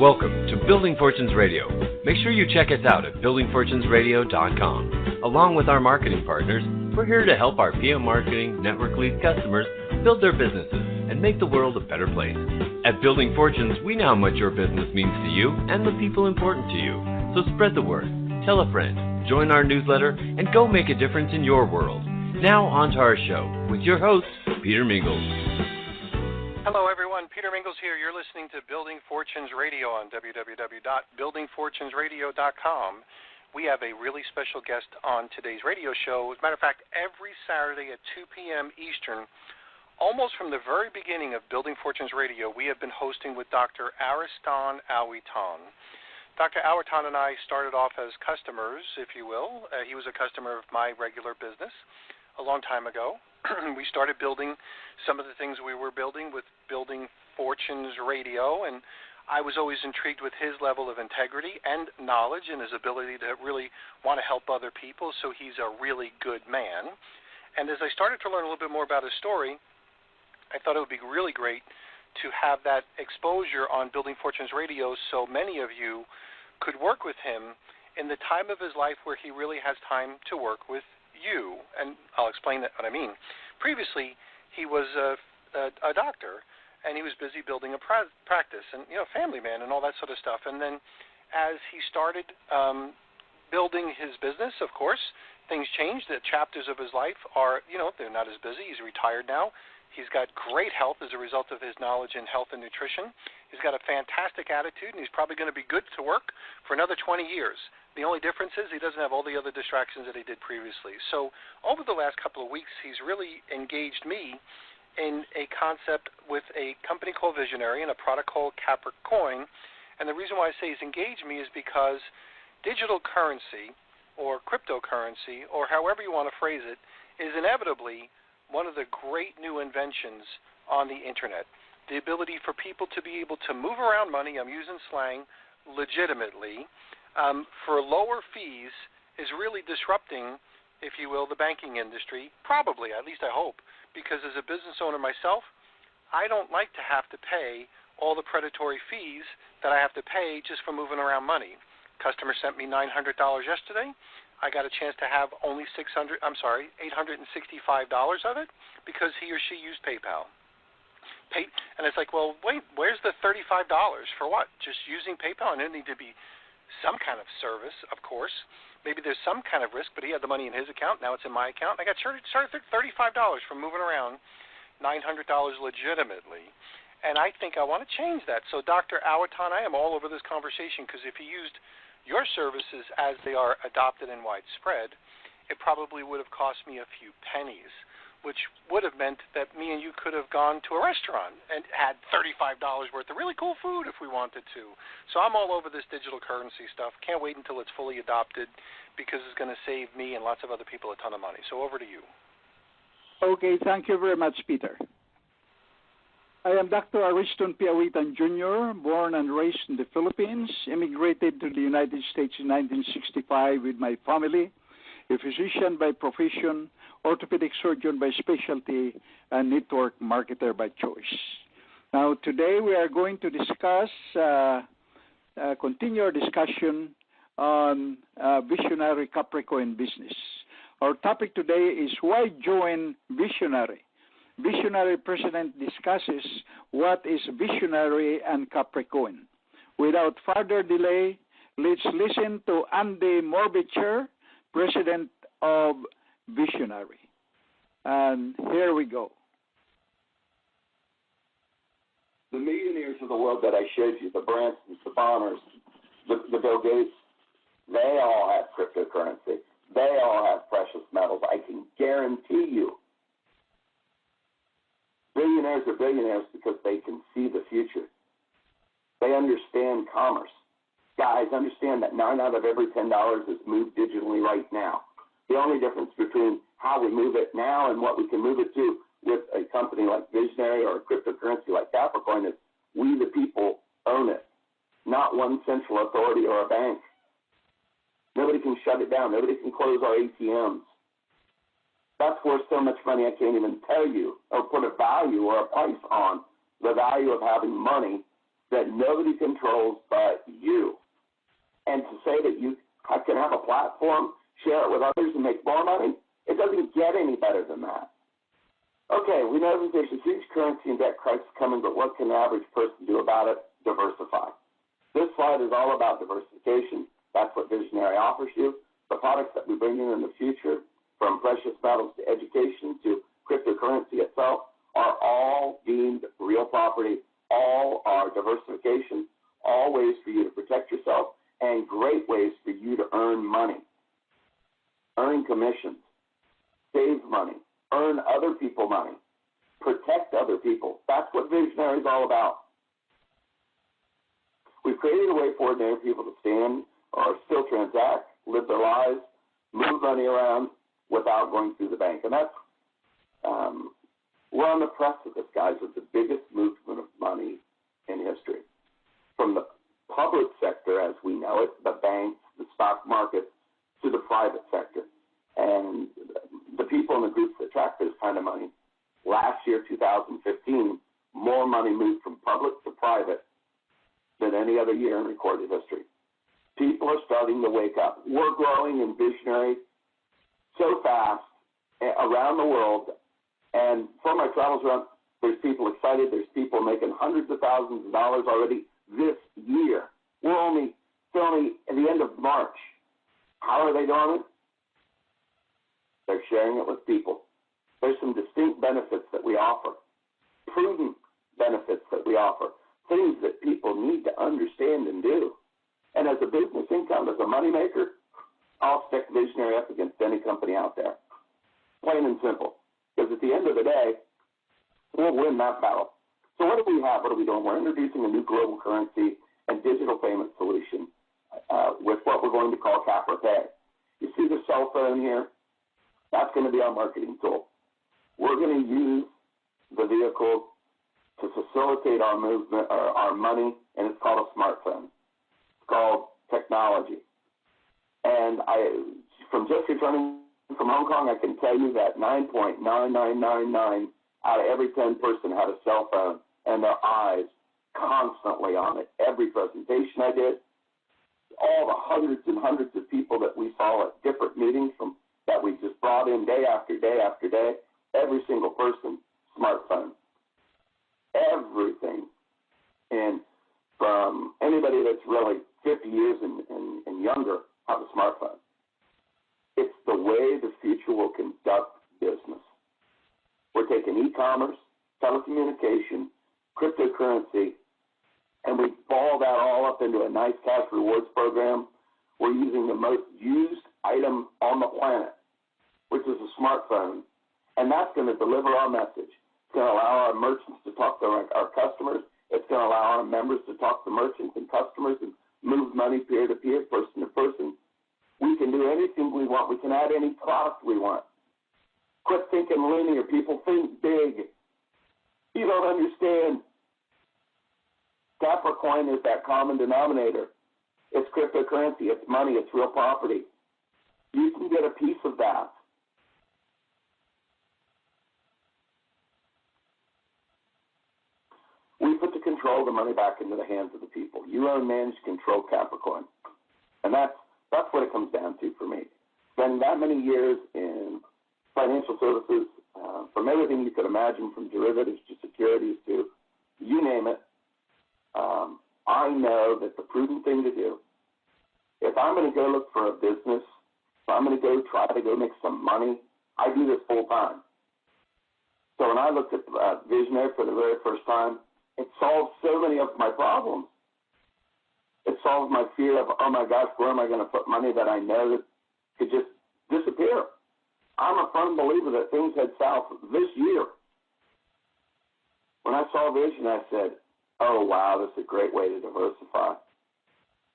Welcome to Building Fortunes Radio. Make sure you check us out at buildingfortunesradio.com. Along with our marketing partners, we're here to help our PM Marketing Network Lead customers build their businesses and make the world a better place. At Building Fortunes, we know how much your business means to you and the people important to you. So spread the word, tell a friend, join our newsletter, and go make a difference in your world. Now on to our show with your host, Peter Mingles. Hello, everyone. Peter Mingles here. You're listening to Building Fortunes Radio on www.buildingfortunesradio.com. We have a really special guest on today's radio show. As a matter of fact, every Saturday at 2 p.m. Eastern, almost from the very beginning of Building Fortunes Radio, we have been hosting with Dr. Awitan. Dr. Awitan and I started off as customers, if you will. He was a customer of my regular business a long time ago. We started building some of the things we were building with Building Fortunes Radio, and I was always intrigued with his level of integrity and knowledge and his ability to really want to help other people, so he's a really good man. And as I started to learn a little bit more about his story, I thought it would be really great to have that exposure on Building Fortunes Radio so many of you could work with him in the time of his life where he really has time to work with you. And I'll explain what I mean. Previously, he was a doctor, and he was busy building a practice and, family man and all that sort of stuff. And then as he started building his business, of course, things changed. The chapters of his life are, they're not as busy. He's retired now. He's got great health as a result of his knowledge in health and nutrition. He's got a fantastic attitude, and he's probably going to be good to work for another 20 years. The only difference is he doesn't have all the other distractions that he did previously. So over the last couple of weeks, he's really engaged me in a concept with a company called Vizionary and a product called Capricoin. And the reason why I say he's engaged me is because digital currency or cryptocurrency, or however you want to phrase it, is inevitably one of the great new inventions on the Internet. The ability for people to be able to move around money, I'm using slang, legitimately, for lower fees is really disrupting, if you will, the banking industry, probably, at least I hope, because as a business owner myself, I don't like to have to pay all the predatory fees that I have to pay just for moving around money. Customer sent me $900 yesterday. I got a chance to have only $865 of it because he or she used PayPal. And it's like, well, wait, where's the $35 for what? Just using PayPal? And it need to be some kind of service, of course. Maybe there's some kind of risk, but he had the money in his account. Now it's in my account. I got charged $35 for moving around $900 legitimately. And I think I want to change that. So, Dr. Awitan, I am all over this conversation because if he used your services as they are adopted and widespread, it probably would have cost me a few pennies, which would have meant that me and you could have gone to a restaurant and had $35 worth of really cool food if we wanted to. So I'm all over this digital currency stuff. Can't wait until it's fully adopted because it's going to save me and lots of other people a ton of money. So over to you. Okay, thank you very much, Peter. I am Dr. Awitan P. Awitan Jr., born and raised in the Philippines, immigrated to the United States in 1965 with my family, a physician by profession, orthopedic surgeon by specialty, and network marketer by choice. Now, today we are going to discuss, continue our discussion on Vizionary Capricoin business. Our topic today is why join Vizionary. Vizionary President discusses what is Vizionary and Capricoin. Without further delay, let's listen to Andy Morbicher, President of Vizionary. And here we go. The millionaires of the world that I showed you, the Bransons, the Bonners, the Bill Gates, they all have cryptocurrency. They all have precious metals. I can guarantee you. Billionaires are billionaires because they can see the future. They understand commerce. Guys, understand that 9 out of every $10 is moved digitally right now. The only difference between how we move it now and what we can move it to with a company like Vizionary or a cryptocurrency like Capricoin is we, the people, own it, not one central authority or a bank. Nobody can shut it down. Nobody can close our ATMs. That's worth so much money I can't even tell you or put a value or a price on the value of having money that nobody controls but you. And to say that you can have a platform, share it with others, and make more money, it doesn't get any better than that. Okay, we know that there's a huge currency and debt crisis coming, but what can the average person do about it? Diversify. This slide is all about diversification. That's what Visionary offers you. The products that we bring in the future, from precious metals to education to cryptocurrency itself, are all deemed real property. All are diversification, all ways for you to protect yourself, and great ways for you to earn money, earn commissions, save money, earn other people money, protect other people. That's what Visionary is all about. We've created a way for ordinary people to stand or still transact, live their lives, move money around without going through the bank. And that's, we're on the precipice, guys, of the biggest movement of money in history. From the public sector, as we know it, the banks, the stock market, to the private sector. And the people in the groups that track this kind of money, last year, 2015, more money moved from public to private than any other year in recorded history. People are starting to wake up. We're growing in Visionary so fast around the world. And from my travels around, there's people excited. There's people making hundreds of thousands of dollars already this year. We're only at the end of March. How are they doing it? They're sharing it with people. There's some distinct benefits that we offer, prudent benefits that we offer, things that people need to understand and do. And as a business income, as a moneymaker, I'll stick Visionary up against any company out there. Plain and simple. Because at the end of the day, we'll win that battle. So what do we have? What are we doing? We're introducing a new global currency and digital payment solution with what we're going to call Capricoin. You see the cell phone here? That's going to be our marketing tool. We're going to use the vehicle to facilitate our movement, our money, and it's called a smartphone. It's called technology. And from just returning from Hong Kong, I can tell you that 9.9999 out of every 10 person had a cell phone and their eyes constantly on it. Every presentation I did, all the hundreds and hundreds of people that we saw at different meetings that we just brought in day after day after day, every single person, smartphone. Everything. And from anybody that's really 50 years and younger have a smartphone. It's the way the future will conduct business. We're taking e-commerce, telecommunication, cryptocurrency, and we ball that all up into a nice cash rewards program. We're using the most used item on the planet, which is a smartphone, and that's going to deliver our message. It's going to allow our merchants to talk to our customers. It's going to allow our members to talk to merchants and customers and move money peer-to-peer, person-to-person. We can do anything we want. We can add any product we want. Quit thinking linear, people. Think big. You don't understand. Capricoin is that common denominator. It's cryptocurrency. It's money. It's real property. You can get a piece of that. We put the control of the money back into the hands of the people. You own, manage, control Capricoin. And that's what it comes down to for me. Spending that many years in financial services, from everything you could imagine, from derivatives to securities to you name it, I know that the prudent thing to do, if I'm going to go look for a business, if I'm going to go try to go make some money, I do this full time. So when I looked at Visionary for the very first time, it solved so many of my problems. It solved my fear of, oh my gosh, where am I going to put money that I know that could just disappear? I'm a firm believer that things head south this year. When I saw Vision, I said, oh wow, this is a great way to diversify.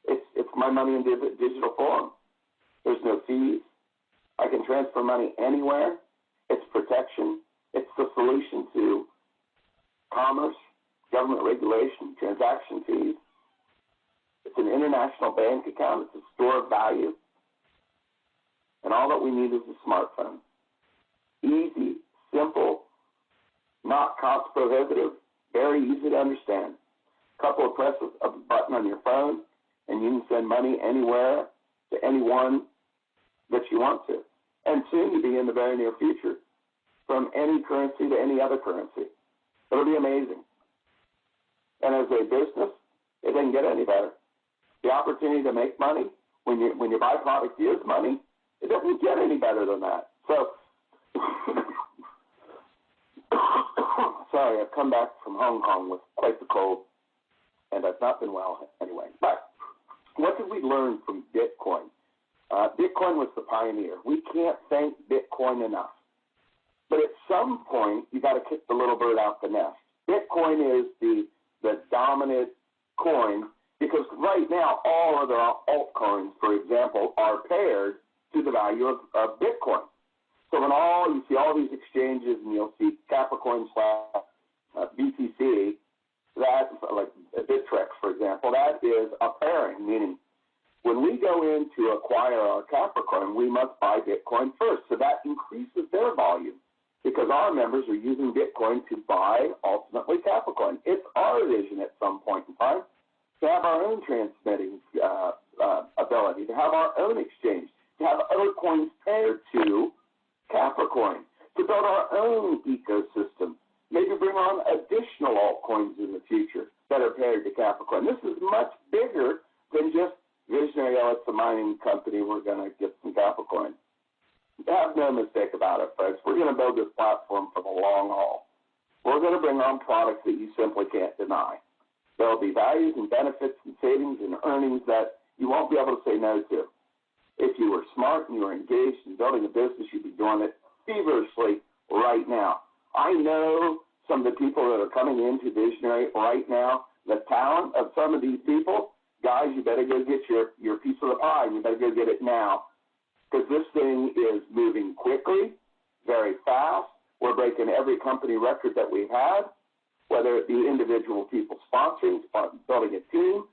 It's my money in digital form. There's no fees. I can transfer money anywhere. It's protection. It's the solution to commerce, government regulation, transaction fees. It's an international bank account. It's a store of value. And all that we need is a smartphone. Easy, simple, not cost prohibitive, very easy to understand. couple of presses of a button on your phone, and you can send money anywhere to anyone that you want to. And soon to be in the very near future, from any currency to any other currency. It'll be amazing. And as a business, it doesn't get any better. The opportunity to make money when your byproduct is money, it doesn't get any better than that. So, sorry, I've come back from Hong Kong with quite the cold, and I've not been well anyway. But what did we learn from Bitcoin? Bitcoin was the pioneer. We can't thank Bitcoin enough. But at some point, you got to kick the little bird out the nest. Bitcoin is the dominant coin because right now all other altcoins, for example, are paired to the value of Bitcoin. So when you see all these exchanges and you'll see Capricoin / BTC, that's like Bittrex, for example, that is a pairing, meaning when we go in to acquire our Capricoin, we must buy Bitcoin first. So that increases their volume because our members are using Bitcoin to buy, ultimately, Capricoin. It's our vision at some point in time to have our own transmitting ability, to have our own exchange, to have other coins paired to Capricoin, to build our own ecosystem, maybe bring on additional altcoins in the future that are paired to Capricoin. This is much bigger than just Vizionary, it's a mining company, we're going to get some Capricoin. Have no mistake about it, folks. We're going to build this platform for the long haul. We're going to bring on products that you simply can't deny. There will be values and benefits and savings and earnings that you won't be able to say no to. If you were smart and you were engaged in building a business, you'd be doing it feverishly right now. I know some of the people that are coming into Visionary right now, the talent of some of these people, guys, you better go get your piece of the pie, and you better go get it now because this thing is moving quickly, very fast. We're breaking every company record that we've had, whether it be individual people sponsoring, building a team.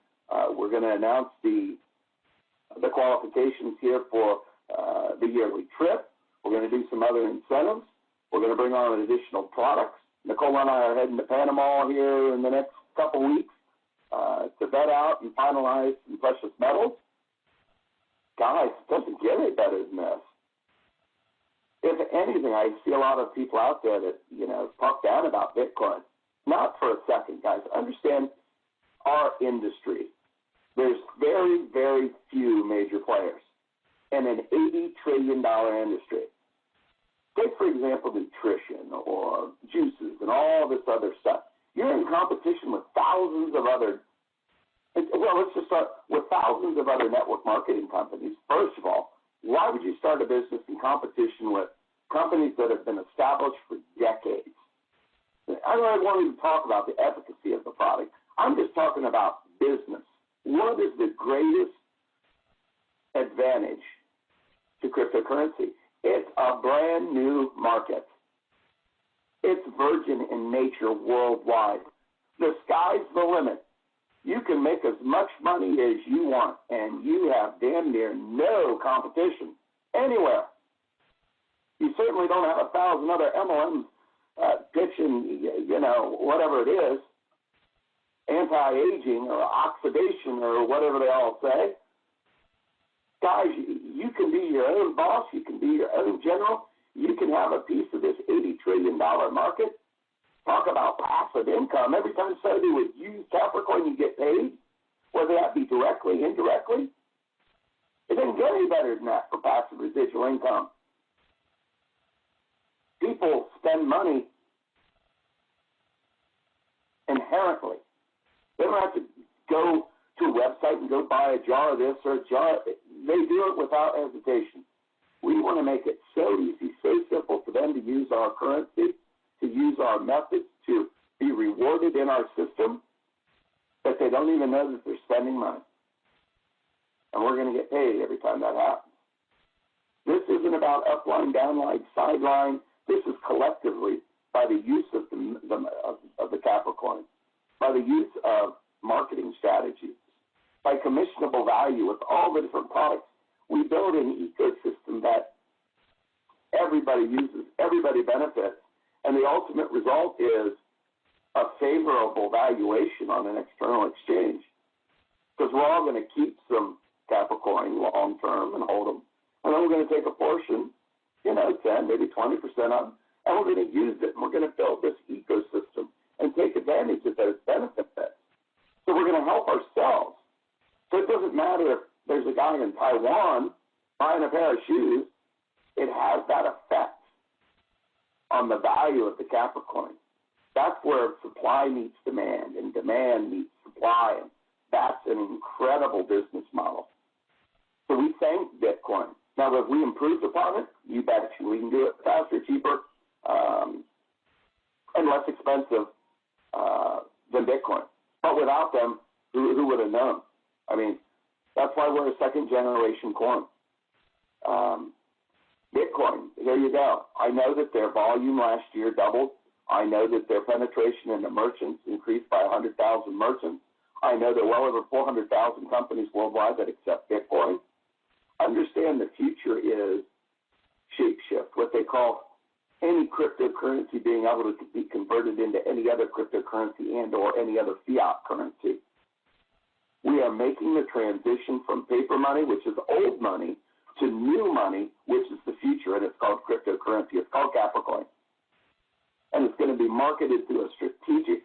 We're going to announce the qualifications here for the yearly trip. We're going to do some other incentives. We're going to bring on additional products. Nicole and I are heading to Panama here in the next couple weeks to vet out and finalize some precious metals. Guys, it doesn't get any better than this. If anything, I see a lot of people out there that, talk down about Bitcoin. Not for a second, guys. Understand our industry. There's very, very few major players in an $80 trillion industry. Take, for example, nutrition or juices and all this other stuff. You're in competition with thousands of other, let's just start with thousands of other network marketing companies. First of all, why would you start a business in competition with companies that have been established for decades? I don't want to talk about the efficacy of the product. I'm just talking about business. What is the greatest advantage to cryptocurrency? It's a brand new market. It's virgin in nature worldwide. The sky's the limit. You can make as much money as you want, and you have damn near no competition anywhere. You certainly don't have 1,000 other MLMs pitching, whatever it is, anti-aging or oxidation or whatever they all say. Guys, you can be your own boss. You can be your own general. You can have a piece of this $80 trillion market. Talk about passive income. Every time somebody would use Capricoin, you get paid, whether that be directly, indirectly. It doesn't get any better than that for passive residual income. People spend money inherently. They don't have to go to a website and go buy a jar of this or a jar. They do it without hesitation. We want to make it so easy, so simple for them to use our currency, to use our methods, to be rewarded in our system, that they don't even know that they're spending money. And we're going to get paid every time that happens. This isn't about upline, downline, sideline. This is collectively by the use of the Capricoin, by the use of marketing strategies, by commissionable value with all the different products. We build an ecosystem that everybody uses, everybody benefits, and the ultimate result is a favorable valuation on an external exchange, because we're all going to keep some Capricoin long term and hold them, and then we're going to take a portion, 10, maybe 20% of them, and we're going to use it, and we're going to build this ecosystem and take advantage of those benefits. So we're going to help ourselves. So it doesn't matter if there's a guy in Taiwan buying a pair of shoes, it has that effect on the value of the Capricoin. That's where supply meets demand and demand meets supply, and that's an incredible business model. So we thank Bitcoin. Now, if we improved upon it, you bet we can do it faster, cheaper, and less expensive than Bitcoin. But without them, who would have known? I mean, that's why we're a second-generation coin. Bitcoin, here you go. I know that their volume last year doubled. I know that their penetration into merchants increased by 100,000 merchants. I know there are well over 400,000 companies worldwide that accept Bitcoin. Understand the future is shapeshift, what they call any cryptocurrency being able to be converted into any other cryptocurrency and or any other fiat currency. We are making the transition from paper money, which is old money, to new money, which is the future, and it's called cryptocurrency. It's called Capricoin. And it's going to be marketed through a strategic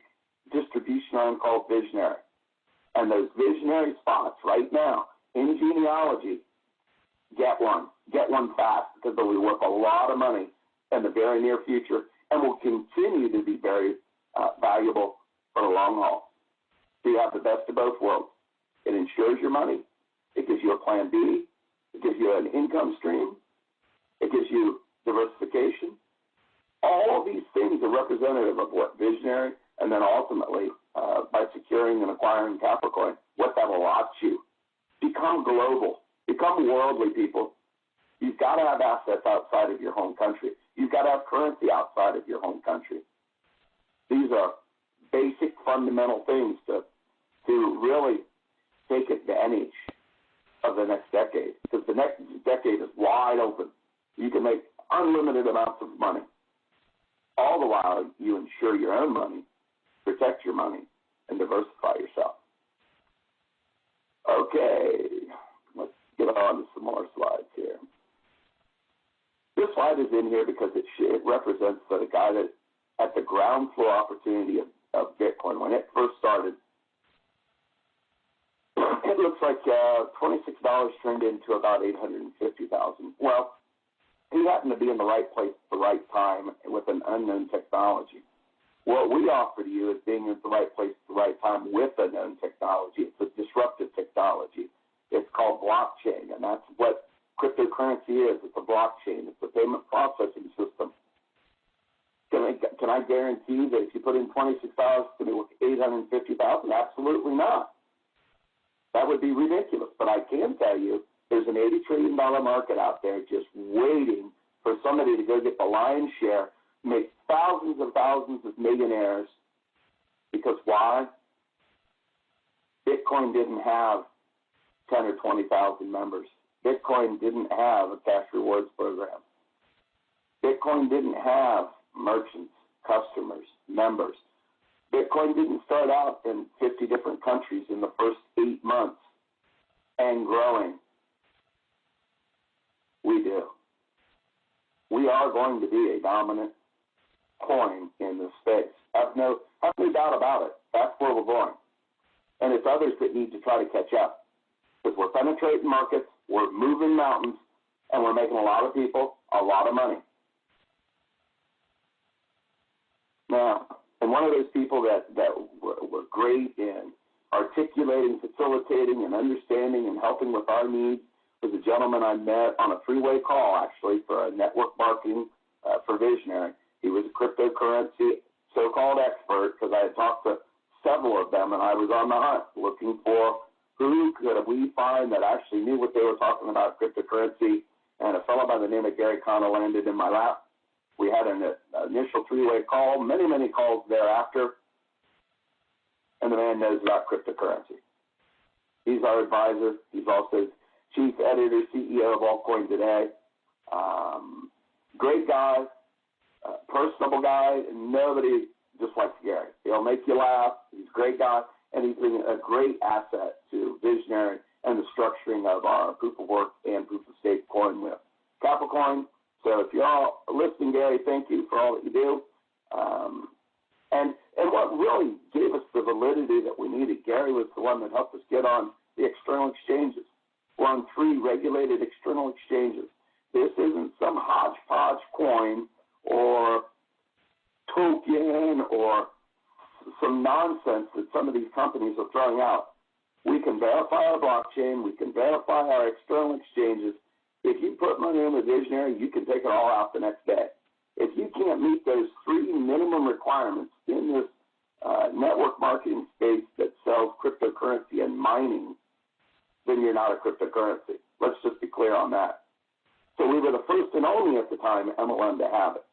distribution arm called Vizionary. And those visionary spots right now in genealogy, get one fast, because they'll be worth a lot of money in the very near future and will continue to be very valuable for the long haul. So you have the best of both worlds. It insures your money. It gives you a plan B. It gives you an income stream. It gives you diversification. All of these things are representative of what Visionary, and then ultimately, by securing and acquiring Capricoin, what that will allow you. Become global. Become worldly, people. You've got to have assets outside of your home country. You've got to have currency outside of your home country. These are basic, fundamental things to really take advantage of the next decade, because the next decade is wide open. You can make unlimited amounts of money. All the while, you insure your own money, protect your money, and diversify yourself. Okay, let's get on to some more slides here. This slide is in here because it represents the guy that at the ground floor opportunity of Bitcoin. When it first started, it looks like $26 turned into about $850,000. Well, he happened to be in the right place at the right time with an unknown technology. What we offer to you is being at the right place at the right time with a known technology. It's a disruptive technology. It's called blockchain, and that's what cryptocurrency is. It's a blockchain. It's a payment processing system. Can I guarantee that if you put in $26, it's going to be worth $850,000? Absolutely not. That would be ridiculous. But I can tell you there's an $80 trillion market out there just waiting for somebody to go get the lion's share, make thousands of millionaires. Because why? Bitcoin didn't have 10 or 20,000 members. Bitcoin didn't have a cash rewards program. Bitcoin didn't have merchants, customers, members. Bitcoin didn't start out in 50 different countries in the first 8 months and growing. We do. We are going to be a dominant coin in this space. Have no doubt about it. That's where we're going. And it's others that need to try to catch up. Because we're penetrating markets, we're moving mountains, and we're making a lot of people a lot of money. Now, and one of those people that were great in articulating, facilitating, and understanding and helping with our needs was a gentleman I met on a three-way call, actually, for a network marketing for Visionary. He was a cryptocurrency so-called expert, because I had talked to several of them, and I was on the hunt looking for who could we find that actually knew what they were talking about cryptocurrency. And a fellow by the name of Gary Connor landed in my lap. We had an initial three-way call, many calls thereafter, and the man knows about cryptocurrency. He's our advisor. He's also chief editor, CEO of Altcoin Today. Great guy, personable guy, and nobody just like Gary. He'll make you laugh. He's a great guy, and he's been a great asset to Visionary and the structuring of our proof of work and proof of stake coin with Capricoin. So if you're all listening, Gary, thank you for all that you do. And what really gave us the validity that we needed, Gary was the one that helped us get on the external exchanges. We're on 3 regulated external exchanges. This isn't some hodgepodge coin or token or some nonsense that some of these companies are throwing out. We can verify our blockchain. We can verify our external exchanges. If you put money in with Visionary, you can take it all out the next day. If you can't meet those 3 minimum requirements in this network marketing space that sells cryptocurrency and mining, then you're not a cryptocurrency. Let's just be clear on that. So we were the first and only at the time MLM to have it,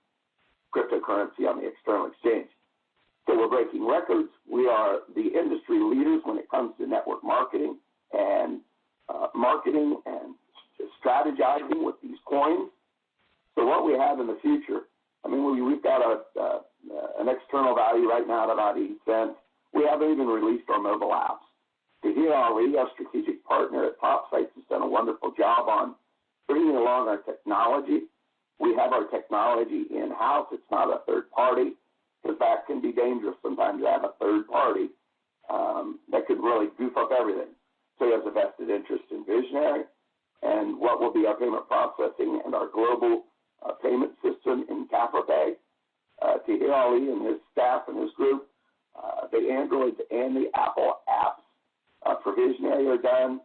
cryptocurrency on the external exchange. So we're breaking records. We are the industry leaders when it comes to network marketing and strategizing with these coins. So what we have in the future, I mean, we've got an external value right now at about 80 cents. We haven't even released our mobile apps. Tahir Ali, our strategic partner at Top Sites, has done a wonderful job on bringing along our technology. We have our technology in-house. It's not a third party, because that can be dangerous sometimes to have a third party that could really goof up everything. So he has a vested interest in Visionary and what will be our payment processing and our global payment system in CapriPay. Tahir Ali and his staff and his group, the Android and the Apple apps for Visionary are done.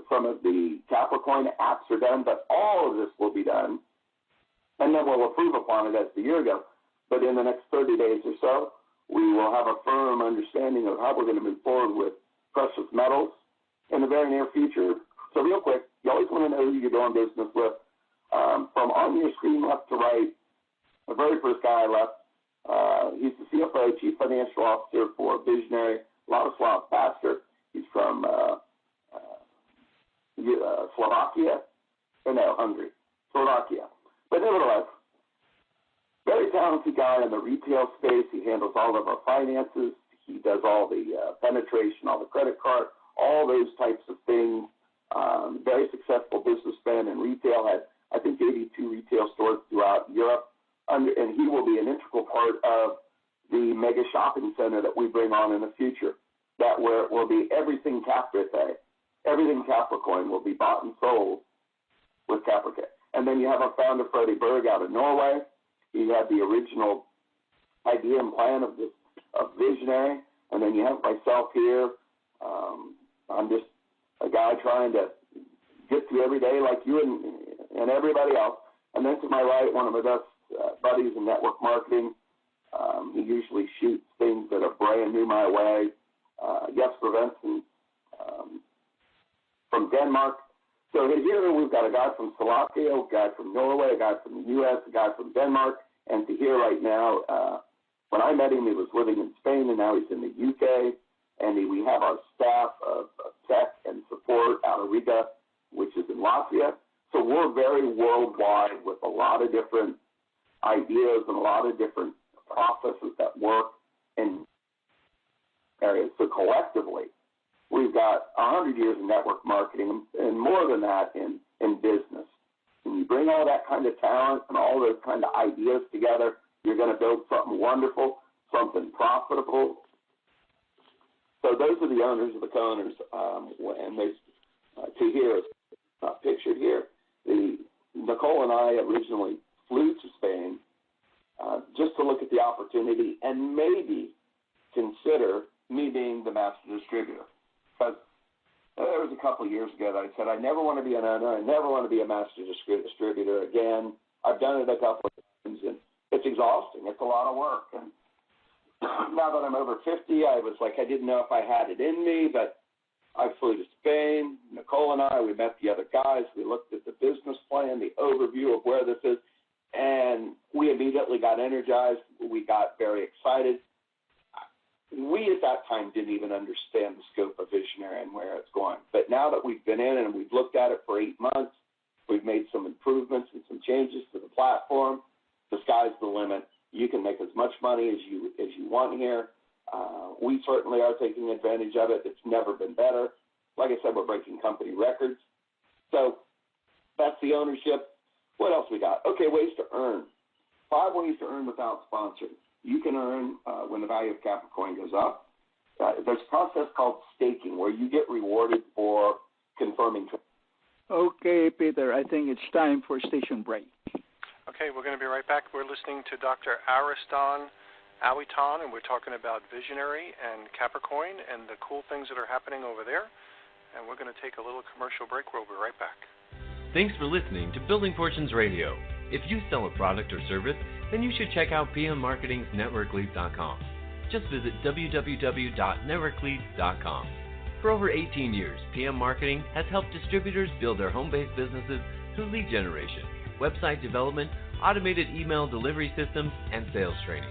Some of the Capricoin apps are done, but all of this will be done, and then we'll approve upon it as the year goes. But in the next 30 days or so, we will have a firm understanding of how we're going to move forward with precious metals in the very near future. So real quick, you always want to know who you're doing business with. From on your screen left to right, the very first guy I left, he's the CFO, Chief Financial Officer for Visionary, Ladislav Pastor. He's from Slovakia. But nevertheless, very talented guy in the retail space. He handles all of our finances. He does all the penetration, all the credit card, all those types of things. Very successful businessman in retail, had, I think, 82 retail stores throughout Europe. And he will be an integral part of the mega shopping center that we bring on in the future, that where it will be everything Capricoin. Everything Capricoin will be bought and sold with Capricoin. And then you have our founder, Freddie Berg, out of Norway. He had the original idea and plan of Visionary. And then you have myself here. I'm just a guy trying to get through every day like you and everybody else. And then to my right, one of my best buddies in network marketing. He usually shoots things that are brand new my way. Jesper Vensen from Denmark. So here we've got a guy from Slovakia, a guy from Norway, a guy from the U.S., a guy from Denmark, and to here right now, when I met him, he was living in Spain, and now he's in the U.K., and we have our staff of tech and support out of Riga, which is in Latvia. So we're very worldwide with a lot of different ideas and a lot of different processes that work in areas. So collectively, we've got 100 years in network marketing and more than that in business. When you bring all that kind of talent and all those kind of ideas together, you're going to build something wonderful, something profitable. So those are the owners of the co-owners, and they to here is pictured here. Nicole and I originally flew to Spain just to look at the opportunity and maybe consider me being the master distributor. Because there was a couple of years ago that I said, I never want to be an owner. I never want to be a master distributor again. I've done it a couple of times, and it's exhausting. It's a lot of work. And now that I'm over 50, I was like, I didn't know if I had it in me, but I flew to Spain. Nicole and I, we met the other guys. We looked at the business plan, the overview of where this is, and we immediately got energized. We got very excited. We at that time didn't even understand the scope of Visionary and where it's going. But now that we've been in and we've looked at it for 8 months, we've made some improvements and some changes to the platform. The sky's the limit. You can make as much money as as you want here. We certainly are taking advantage of it. It's never been better. Like I said, we're breaking company records. So that's the ownership. What else we got? Okay, ways to earn. 5 ways to earn without sponsoring. You can earn when the value of Capricoin goes up. There's a process called staking where you get rewarded for confirming. Okay, Peter, I think it's time for station break. Okay, we're going to be right back. We're listening to Dr. Awitan, and we're talking about Vizionary and Capricoin and the cool things that are happening over there. And we're going to take a little commercial break. We'll be right back. Thanks for listening to Building Fortunes Radio. If you sell a product or service, then you should check out PMMarketing's NetworkLeads.com. Just visit www.networkleads.com. For over 18 years, PM Marketing has helped distributors build their home-based businesses through lead generation, website development, automated email delivery systems, and sales training.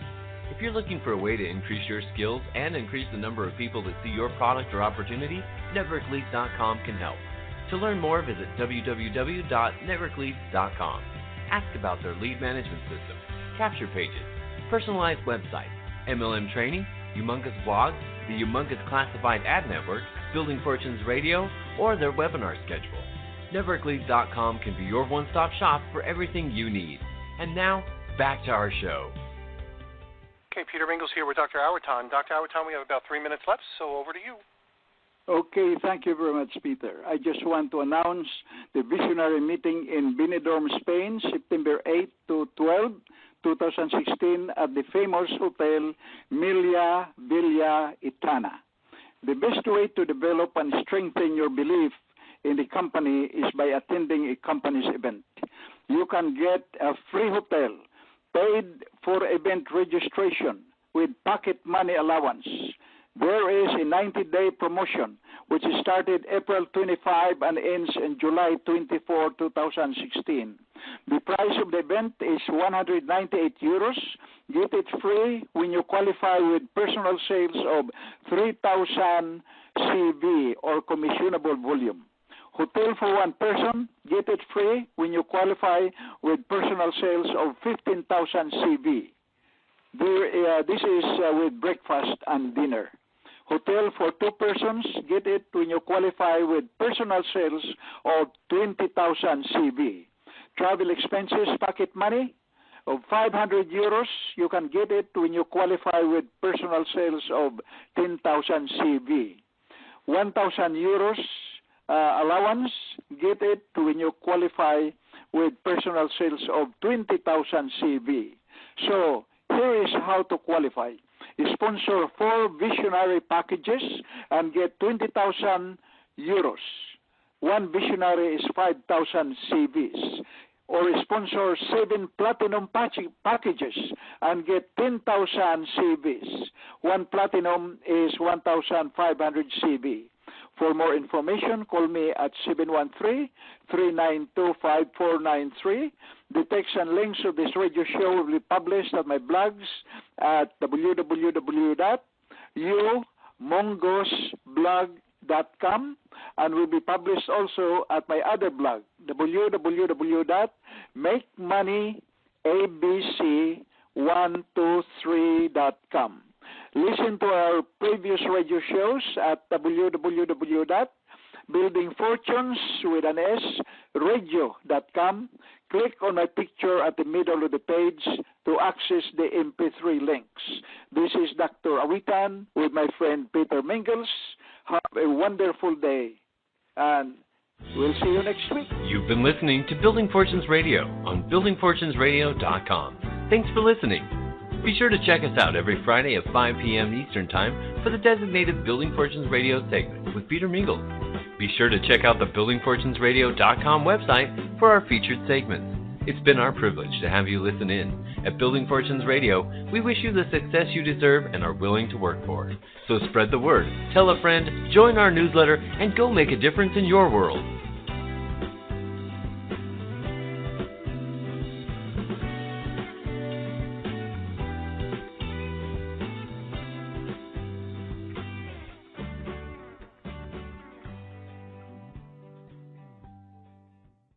If you're looking for a way to increase your skills and increase the number of people that see your product or opportunity, NetworkLeads.com can help. To learn more, visit www.networkleads.com. Ask about their lead management system, capture pages, personalized website, MLM training, humongous blogs, the humongous classified ad network, Building Fortunes Radio, or their webinar schedule. NetworkLeads.com can be your one-stop shop for everything you need. And now, back to our show. Okay, Peter Mingles here with Dr. Awitan. Dr. Awitan, we have about 3 minutes left, so over to you. Okay, thank you very much, Peter. I just want to announce the Visionary meeting in Benidorm, Spain, September 8 to 12, 2016, at the famous hotel Villa Itana. The best way to develop and strengthen your belief in the company is by attending a company's event. You can get a free hotel, paid for event registration with pocket money allowance. There is a 90-day promotion which started April 25 and ends in July 24, 2016. The price of the event is 198 euros. Get it free when you qualify with personal sales of 3,000 CV or commissionable volume. Hotel for one person, get it free when you qualify with personal sales of 15,000 CV. This is with breakfast and dinner. Hotel for 2 persons, get it when you qualify with personal sales of 20,000 CV. Travel expenses, pocket money of 500 euros, you can get it when you qualify with personal sales of 10,000 CV. 1,000 euros allowance, get it when you qualify with personal sales of 20,000 CV. So here is how to qualify. Sponsor 4 Visionary packages and get 20,000 euros. One Visionary is 5,000 CVs. Or sponsor 7 Platinum packages and get 10,000 CVs. One Platinum is 1,500 CV. For more information, call me at 713-392-5493. The text and links of this radio show will be published at my blogs at www.umongosblog.com and will be published also at my other blog, www.makemmoneyabc123.com. Listen to our previous radio shows at www.buildingfortunes.radio.com. Click on my picture at the middle of the page to access the MP3 links. This is Dr. Awitan with my friend Peter Mingles. Have a wonderful day, and we'll see you next week. You've been listening to Building Fortunes Radio on buildingfortunesradio.com. Thanks for listening. Be sure to check us out every Friday at 5 p.m. Eastern Time for the designated Building Fortunes Radio segment with Peter Mingles. Be sure to check out the buildingfortunesradio.com website for our featured segments. It's been our privilege to have you listen in. At Building Fortunes Radio, we wish you the success you deserve and are willing to work for. So spread the word, tell a friend, join our newsletter, and go make a difference in your world.